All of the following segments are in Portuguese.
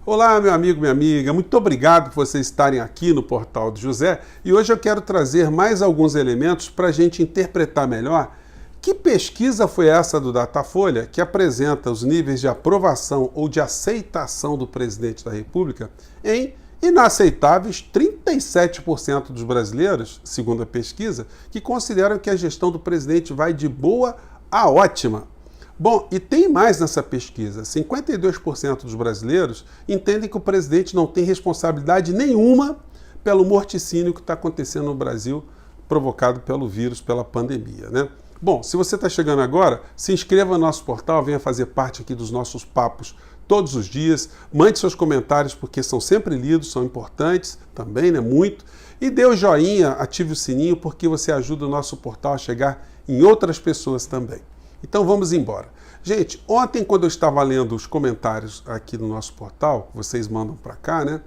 Olá, meu amigo, minha amiga, muito obrigado por vocês estarem aqui no Portal do José e hoje eu quero trazer mais alguns elementos para a gente interpretar melhor que pesquisa foi essa do Datafolha que apresenta os níveis de aprovação ou de aceitação do presidente da República em inaceitáveis 37% dos brasileiros, segundo a pesquisa, que consideram que a gestão do presidente vai de boa a ótima. Bom, e tem mais nessa pesquisa. 52% dos brasileiros entendem que o presidente não tem responsabilidade nenhuma pelo morticínio que está acontecendo no Brasil, provocado pelo vírus, pela pandemia, né? Bom, se você está chegando agora, se inscreva no nosso portal, venha fazer parte aqui dos nossos papos todos os dias, mande seus comentários porque são sempre lidos, são importantes também, né? Muito. E dê o joinha, ative o sininho porque você ajuda o nosso portal a chegar em outras pessoas também. Então vamos embora. Gente, ontem quando eu estava lendo os comentários aqui no nosso portal, vocês mandam para cá, né?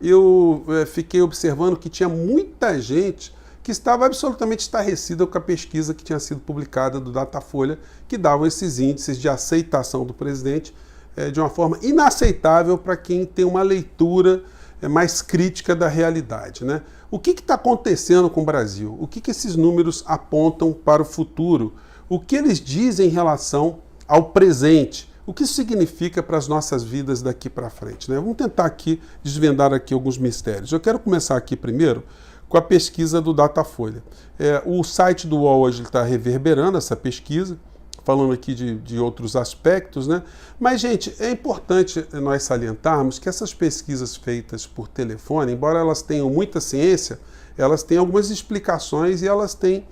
Eu fiquei observando que tinha muita gente que estava absolutamente estarrecida com a pesquisa que tinha sido publicada do Datafolha, que dava esses índices de aceitação do presidente de uma forma inaceitável para quem tem uma leitura mais crítica da realidade, né? O que está acontecendo com o Brasil? O que esses números apontam para o futuro? O que eles dizem em relação ao presente? O que isso significa para as nossas vidas daqui para frente, né? Vamos tentar aqui desvendar aqui alguns mistérios. Eu quero começar aqui primeiro com a pesquisa do Datafolha. O site do UOL hoje está reverberando essa pesquisa, falando aqui de outros aspectos, né? Mas, gente, é importante nós salientarmos que essas pesquisas feitas por telefone, embora elas tenham muita ciência, elas têm algumas explicações e elas têm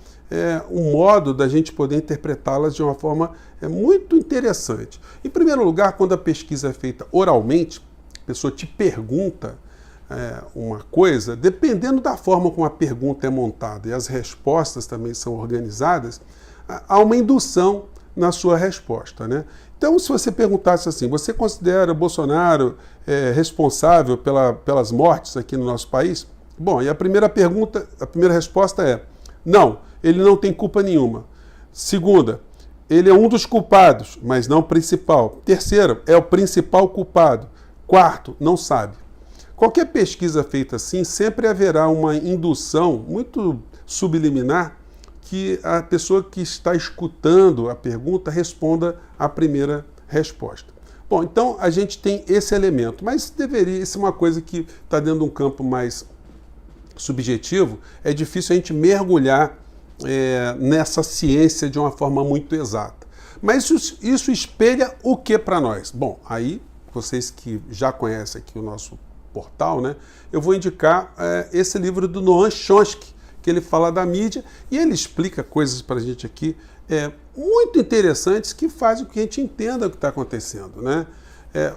um modo da gente poder interpretá-las de uma forma muito interessante. Em primeiro lugar, quando a pesquisa é feita oralmente, a pessoa te pergunta uma coisa, dependendo da forma como a pergunta é montada e as respostas também são organizadas, há uma indução na sua resposta, né? Então, se você perguntasse assim, você considera o Bolsonaro responsável pelas mortes aqui no nosso país? Bom, e a primeira resposta é não, ele não tem culpa nenhuma. Segunda, ele é um dos culpados, mas não o principal. Terceiro, é o principal culpado. Quarto, não sabe. Qualquer pesquisa feita assim, sempre haverá uma indução muito subliminar que a pessoa que está escutando a pergunta responda a primeira resposta. Bom, então a gente tem esse elemento, mas isso é uma coisa que está dentro de um campo mais subjetivo, é difícil a gente mergulhar nessa ciência de uma forma muito exata. Mas isso espelha o que para nós? Bom, aí vocês que já conhecem aqui o nosso portal, né, eu vou indicar esse livro do Noam Chomsky, que ele fala da mídia e ele explica coisas para a gente aqui muito interessantes que fazem com que a gente entenda o que está acontecendo, né?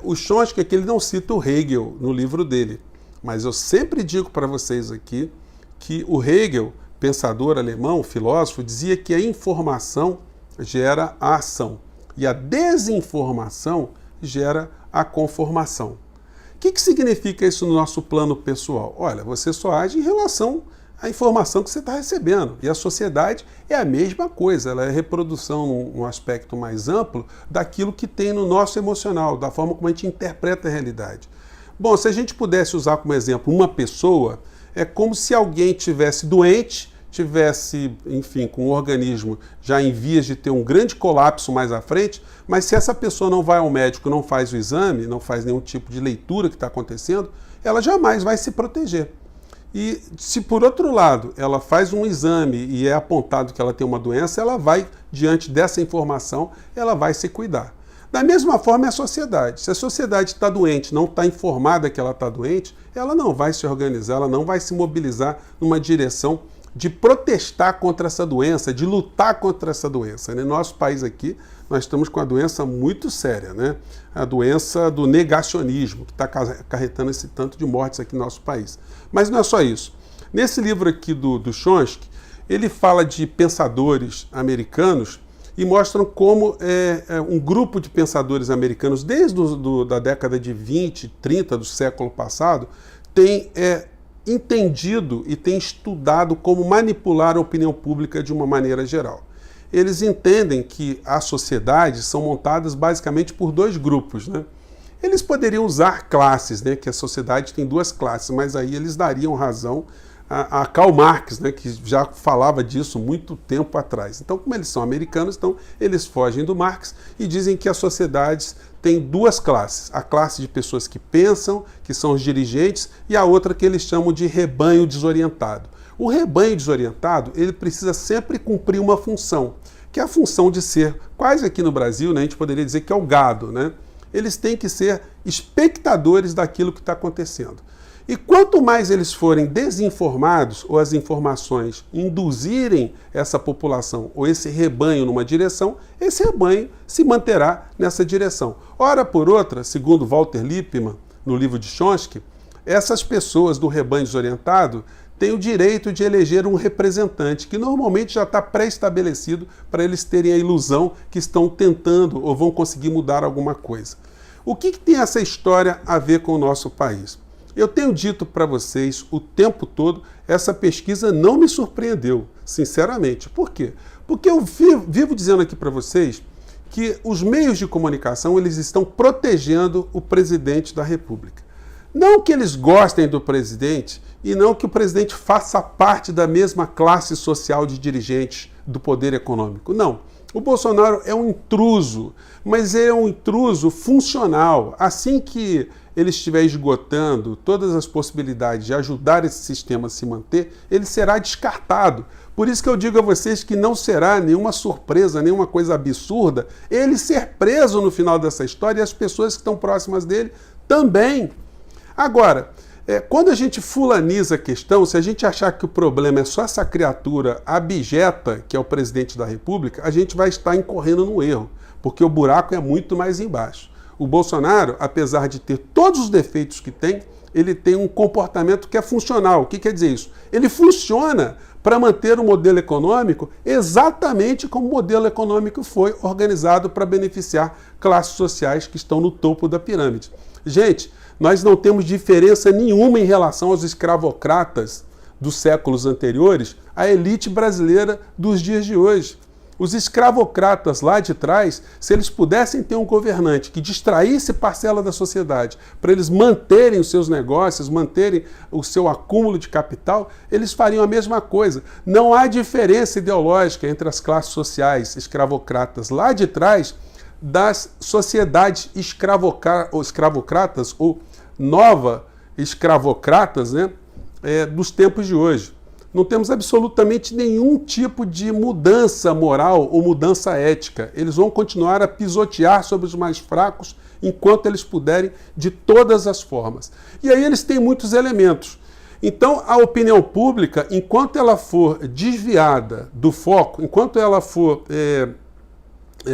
O Chomsky aqui, ele não cita o Hegel no livro dele, mas eu sempre digo para vocês aqui que o Hegel, pensador alemão, filósofo, dizia que a informação gera a ação e a desinformação gera a conformação. O que significa isso no nosso plano pessoal? Olha, você só age em relação à informação que você está recebendo. E a sociedade é a mesma coisa, ela é reprodução num aspecto mais amplo daquilo que tem no nosso emocional, da forma como a gente interpreta a realidade. Bom, se a gente pudesse usar como exemplo uma pessoa, é como se alguém tivesse doente, enfim, com o organismo já em vias de ter um grande colapso mais à frente, mas se essa pessoa não vai ao médico, não faz o exame, não faz nenhum tipo de leitura que está acontecendo, ela jamais vai se proteger. E se por outro lado ela faz um exame e é apontado que ela tem uma doença, ela vai, diante dessa informação, ela vai se cuidar. Da mesma forma é a sociedade. Se a sociedade está doente, não está informada que ela está doente, ela não vai se organizar, ela não vai se mobilizar numa direção de protestar contra essa doença, de lutar contra essa doença. No nosso país aqui, nós estamos com uma doença muito séria, né? A doença do negacionismo, que está acarretando esse tanto de mortes aqui no nosso país. Mas não é só isso. Nesse livro aqui do Chomsky, ele fala de pensadores americanos e mostram como um grupo de pensadores americanos, desde da década de 20, 30 do século passado, tem entendido e tem estudado como manipular a opinião pública de uma maneira geral. Eles entendem que as sociedades são montadas basicamente por dois grupos, né? Eles poderiam usar classes, né, que a sociedade tem duas classes, mas aí eles dariam razão a Karl Marx, né, que já falava disso muito tempo atrás. Então, como eles são americanos, então eles fogem do Marx e dizem que as sociedades têm duas classes. A classe de pessoas que pensam, que são os dirigentes, e a outra que eles chamam de rebanho desorientado. O rebanho desorientado, ele precisa sempre cumprir uma função, que é a função de ser, quase aqui no Brasil, né, a gente poderia dizer que é o gado, né? Eles têm que ser espectadores daquilo que está acontecendo. E quanto mais eles forem desinformados, ou as informações induzirem essa população ou esse rebanho numa direção, esse rebanho se manterá nessa direção. Ora por outra, segundo Walter Lippmann, no livro de Chomsky, essas pessoas do rebanho desorientado têm o direito de eleger um representante, que normalmente já está pré-estabelecido para eles terem a ilusão que estão tentando ou vão conseguir mudar alguma coisa. O que tem essa história a ver com o nosso país? Eu tenho dito para vocês o tempo todo, essa pesquisa não me surpreendeu, sinceramente. Por quê? Porque eu vivo dizendo aqui para vocês que os meios de comunicação eles estão protegendo o presidente da República. Não que eles gostem do presidente e não que o presidente faça parte da mesma classe social de dirigentes do poder econômico. Não. O Bolsonaro é um intruso, mas é um intruso funcional. Assim que ele estiver esgotando todas as possibilidades de ajudar esse sistema a se manter, ele será descartado. Por isso que eu digo a vocês que não será nenhuma surpresa, nenhuma coisa absurda, ele ser preso no final dessa história e as pessoas que estão próximas dele também. Agora, quando a gente fulaniza a questão, se a gente achar que o problema é só essa criatura abjeta, que é o presidente da República, a gente vai estar incorrendo no erro, porque o buraco é muito mais embaixo. O Bolsonaro, apesar de ter todos os defeitos que tem, ele tem um comportamento que é funcional. O que quer dizer isso? Ele funciona para manter o modelo econômico exatamente como o modelo econômico foi organizado para beneficiar classes sociais que estão no topo da pirâmide. Gente, nós não temos diferença nenhuma em relação aos escravocratas dos séculos anteriores, à elite brasileira dos dias de hoje. Os escravocratas lá de trás, se eles pudessem ter um governante que distraísse parcela da sociedade para eles manterem os seus negócios, manterem o seu acúmulo de capital, eles fariam a mesma coisa. Não há diferença ideológica entre as classes sociais escravocratas lá de trás das sociedades escravocratas ou nova escravocratas, né, dos tempos de hoje. Não temos absolutamente nenhum tipo de mudança moral ou mudança ética. Eles vão continuar a pisotear sobre os mais fracos enquanto eles puderem, de todas as formas. E aí eles têm muitos elementos. Então, a opinião pública, enquanto ela for desviada do foco, enquanto ela for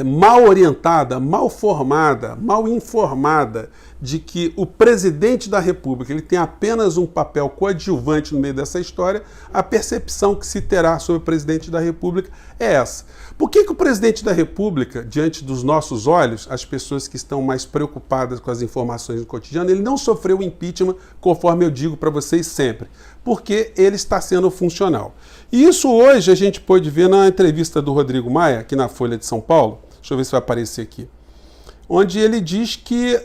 mal orientada, mal formada, mal informada de que o presidente da República ele tem apenas um papel coadjuvante no meio dessa história, a percepção que se terá sobre o presidente da República é essa. Por que o presidente da República, diante dos nossos olhos, as pessoas que estão mais preocupadas com as informações do cotidiano, ele não sofreu impeachment, conforme eu digo para vocês sempre? Porque ele está sendo funcional. E isso hoje a gente pôde ver na entrevista do Rodrigo Maia, aqui na Folha de São Paulo, deixa eu ver se vai aparecer aqui, onde ele diz que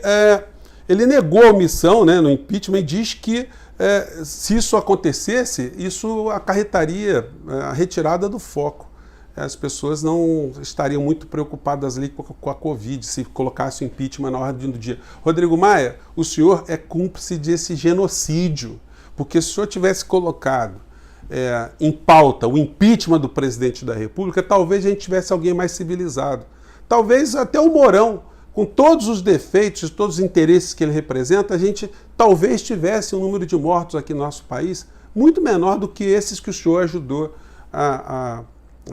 ele negou a omissão, né, no impeachment e diz que se isso acontecesse, isso acarretaria a retirada do foco. As pessoas não estariam muito preocupadas ali com a Covid, se colocasse o impeachment na ordem do dia. Rodrigo Maia, o senhor é cúmplice desse genocídio, porque se o senhor tivesse colocado em pauta o impeachment do presidente da República, talvez a gente tivesse alguém mais civilizado. Talvez até o Mourão, com todos os defeitos, todos os interesses que ele representa, a gente talvez tivesse um número de mortos aqui no nosso país muito menor do que esses que o senhor ajudou a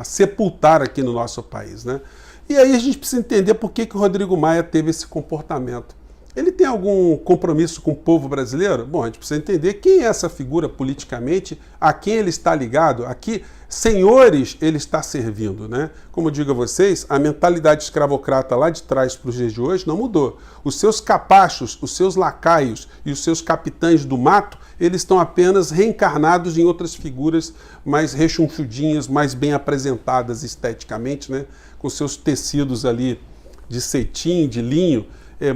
sepultar aqui no nosso país, né? E aí a gente precisa entender por que o Rodrigo Maia teve esse comportamento. Ele tem algum compromisso com o povo brasileiro? Bom, a gente precisa entender quem é essa figura politicamente, a quem ele está ligado, a que senhores ele está servindo, né? Como eu digo a vocês, a mentalidade escravocrata lá de trás para os dias de hoje não mudou. Os seus capachos, os seus lacaios e os seus capitães do mato, eles estão apenas reencarnados em outras figuras mais rechonchudinhas, mais bem apresentadas esteticamente, né? Com seus tecidos ali de cetim, de linho,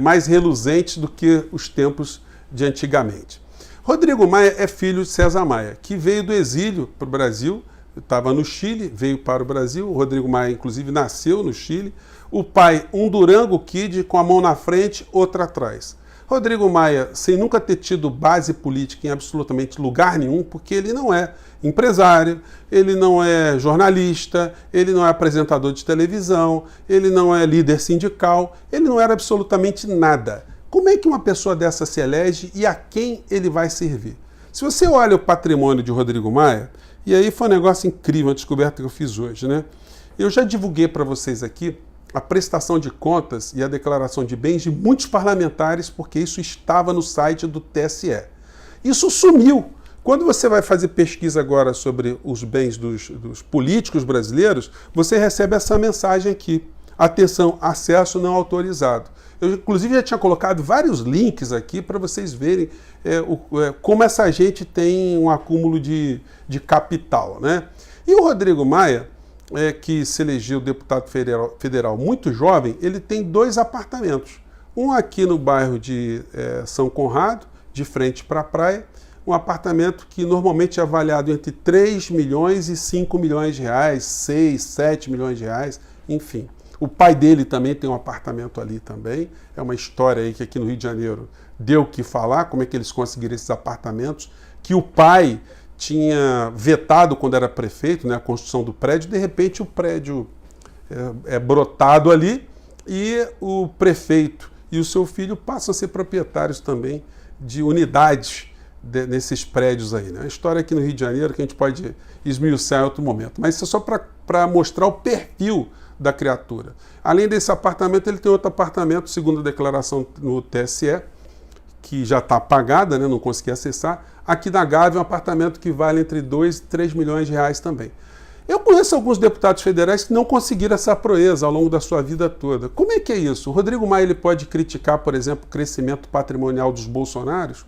mais reluzentes do que os tempos de antigamente. Rodrigo Maia é filho de César Maia, que veio do exílio para o Brasil, estava no Chile, veio para o Brasil. O Rodrigo Maia, inclusive, nasceu no Chile. O pai, um Durango Kid, com a mão na frente, outra atrás. Rodrigo Maia, sem nunca ter tido base política em absolutamente lugar nenhum, porque ele não é empresário, ele não é jornalista, ele não é apresentador de televisão, ele não é líder sindical, ele não era absolutamente nada. Como é que uma pessoa dessa se elege e a quem ele vai servir? Se você olha o patrimônio de Rodrigo Maia, e aí foi um negócio incrível, uma descoberta que eu fiz hoje, né? Eu já divulguei para vocês aqui a prestação de contas e a declaração de bens de muitos parlamentares, porque isso estava no site do TSE. Isso sumiu. Quando você vai fazer pesquisa agora sobre os bens dos políticos brasileiros, você recebe essa mensagem aqui. Atenção, acesso não autorizado. Eu, inclusive, já tinha colocado vários links aqui para vocês verem como essa gente tem um acúmulo de capital, né? E o Rodrigo Maia, que se elegeu deputado federal muito jovem, ele tem 2 apartamentos. Um aqui no bairro de São Conrado, de frente para a praia, um apartamento que normalmente é avaliado entre 3 milhões e 5 milhões de reais, 6, 7 milhões de reais, enfim. O pai dele também tem um apartamento ali também. É uma história aí que aqui no Rio de Janeiro deu o que falar, como é que eles conseguiram esses apartamentos, que o pai tinha vetado quando era prefeito, né, a construção do prédio. De repente o prédio é brotado ali e o prefeito e o seu filho passam a ser proprietários também de unidades nesses prédios aí, né? Uma história aqui no Rio de Janeiro que a gente pode esmiuçar em outro momento. Mas isso é só para mostrar o perfil da criatura. Além desse apartamento, ele tem outro apartamento, segundo a declaração no TSE, que já está apagada, né? Não consegui acessar. Aqui na Gávea, um apartamento que vale entre 2 e 3 milhões de reais também. Eu conheço alguns deputados federais que não conseguiram essa proeza ao longo da sua vida toda. Como é que é isso? O Rodrigo Maia ele pode criticar, por exemplo, o crescimento patrimonial dos bolsonaros?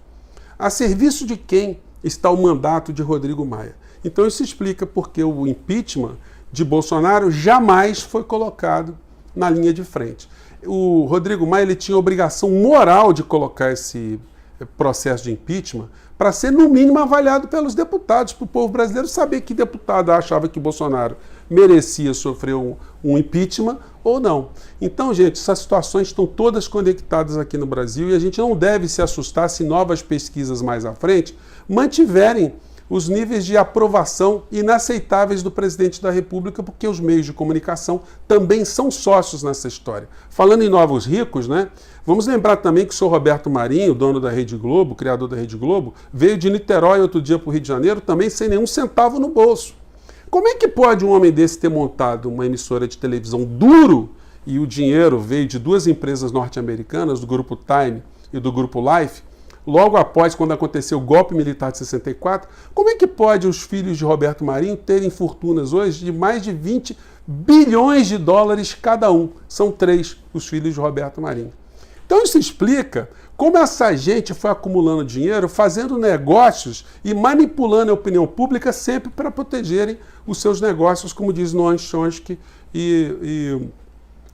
A serviço de quem está o mandato de Rodrigo Maia? Então isso explica porque o impeachment de Bolsonaro jamais foi colocado na linha de frente. O Rodrigo Maia ele tinha a obrigação moral de colocar esse processo de impeachment para ser, no mínimo, avaliado pelos deputados, para o povo brasileiro saber que deputado achava que Bolsonaro merecia sofrer um impeachment ou não. Então, gente, essas situações estão todas conectadas aqui no Brasil e a gente não deve se assustar se novas pesquisas mais à frente mantiverem os níveis de aprovação inaceitáveis do presidente da República, porque os meios de comunicação também são sócios nessa história. Falando em novos ricos, né? Vamos lembrar também que o senhor Roberto Marinho, dono da Rede Globo, criador da Rede Globo, veio de Niterói outro dia para o Rio de Janeiro também sem nenhum centavo no bolso. Como é que pode um homem desse ter montado uma emissora de televisão duro e o dinheiro veio de 2 empresas norte-americanas, do Grupo Time e do Grupo Life, logo após, quando aconteceu o golpe militar de 64, como é que pode os filhos de Roberto Marinho terem fortunas hoje de mais de 20 bilhões de dólares cada um? São 3 os filhos de Roberto Marinho. Então isso explica como essa gente foi acumulando dinheiro, fazendo negócios e manipulando a opinião pública sempre para protegerem os seus negócios, como diz Noam Chomsky e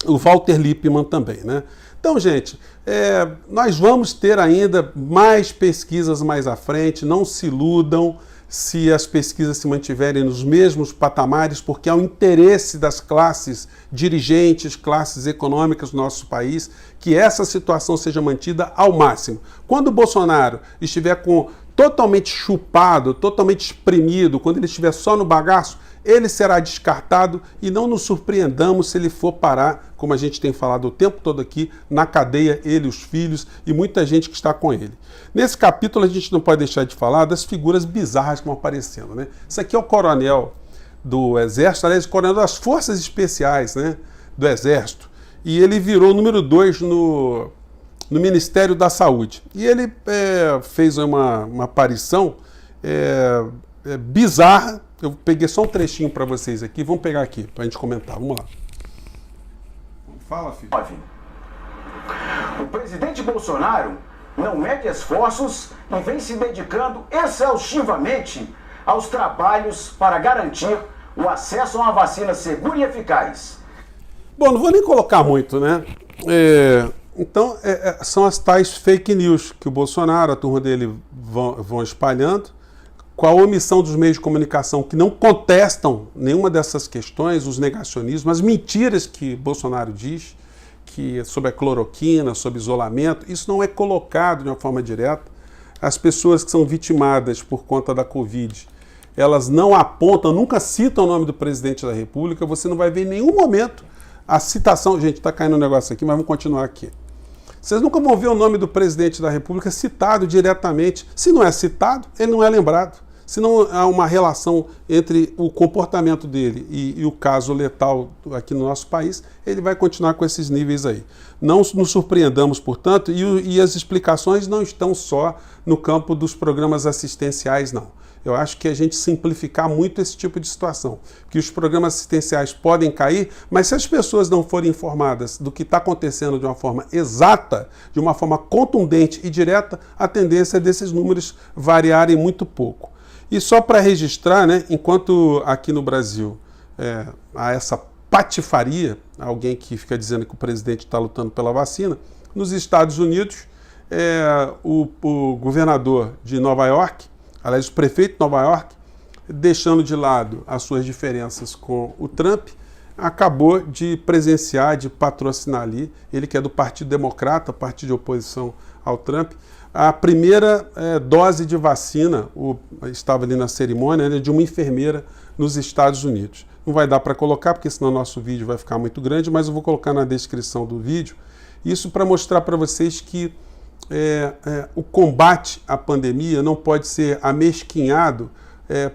o Walter Lippmann também, né? Então, gente, nós vamos ter ainda mais pesquisas mais à frente, não se iludam se as pesquisas se mantiverem nos mesmos patamares, porque há um interesse das classes dirigentes, classes econômicas do nosso país, que essa situação seja mantida ao máximo. Quando o Bolsonaro estiver totalmente chupado, totalmente exprimido, quando ele estiver só no bagaço, ele será descartado e não nos surpreendamos se ele for parar, como a gente tem falado o tempo todo aqui, na cadeia, ele, os filhos e muita gente que está com ele. Nesse capítulo a gente não pode deixar de falar das figuras bizarras que vão aparecendo, né? Isso aqui é o coronel do Exército, aliás, o coronel das Forças Especiais, né, do Exército, e ele virou número 2 no Ministério da Saúde. E ele fez uma aparição bizarra. Eu peguei só um trechinho para vocês aqui. Vamos pegar aqui para a gente comentar. Vamos lá. Fala, filho. O presidente Bolsonaro não mede esforços e vem se dedicando exaustivamente aos trabalhos para garantir o acesso a uma vacina segura e eficaz. Bom, não vou nem colocar muito, né? Então, são as tais fake news que o Bolsonaro, a turma dele vão espalhando, com a omissão dos meios de comunicação que não contestam nenhuma dessas questões, os negacionismos, as mentiras que Bolsonaro diz, que sobre a cloroquina, sobre isolamento, isso não é colocado de uma forma direta. As pessoas que são vitimadas por conta da Covid, elas não apontam, nunca citam o nome do presidente da República, você não vai ver em nenhum momento a citação. Gente, está caindo um negócio aqui, mas vamos continuar aqui. Vocês nunca vão ver o nome do presidente da República citado diretamente. Se não é citado, ele não é lembrado. Se não há uma relação entre o comportamento dele e o caso letal aqui no nosso país, ele vai continuar com esses níveis aí. Não nos surpreendamos, portanto, e as explicações não estão só no campo dos programas assistenciais, não. Eu acho que a gente simplificar muito esse tipo de situação, que os programas assistenciais podem cair, mas se as pessoas não forem informadas do que está acontecendo de uma forma exata, de uma forma contundente e direta, a tendência é desses números variarem muito pouco. E só para registrar, né, enquanto aqui no Brasil há essa patifaria, alguém que fica dizendo que o presidente está lutando pela vacina, nos Estados Unidos, o governador de Nova York, aliás, o prefeito de Nova York, deixando de lado as suas diferenças com o Trump, acabou de presenciar, de patrocinar ali, ele que é do Partido Democrata, partido de oposição ao Trump, a primeira dose de vacina, estava ali na cerimônia, né, de uma enfermeira nos Estados Unidos. Não vai dar para colocar, porque senão o nosso vídeo vai ficar muito grande, mas eu vou colocar na descrição do vídeo, isso para mostrar para vocês que o combate à pandemia não pode ser amesquinhado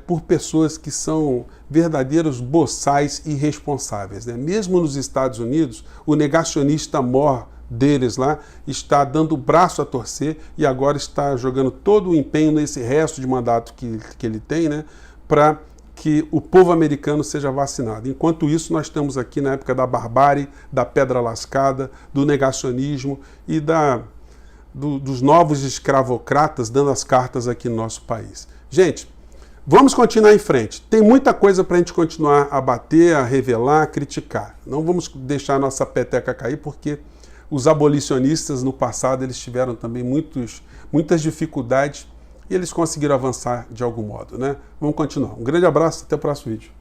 por pessoas que são verdadeiros boçais irresponsáveis, né? Mesmo nos Estados Unidos, o negacionista mor deles lá está dando o braço a torcer e agora está jogando todo o empenho nesse resto de mandato que ele tem, né, para que o povo americano seja vacinado. Enquanto isso, nós estamos aqui na época da barbárie, da pedra lascada, do negacionismo e dos novos escravocratas dando as cartas aqui no nosso país. Gente, vamos continuar em frente. Tem muita coisa para a gente continuar a bater, a revelar, a criticar. Não vamos deixar a nossa peteca cair, porque os abolicionistas no passado eles tiveram também muitas dificuldades e eles conseguiram avançar de algum modo, né? Vamos continuar. Um grande abraço, até o próximo vídeo.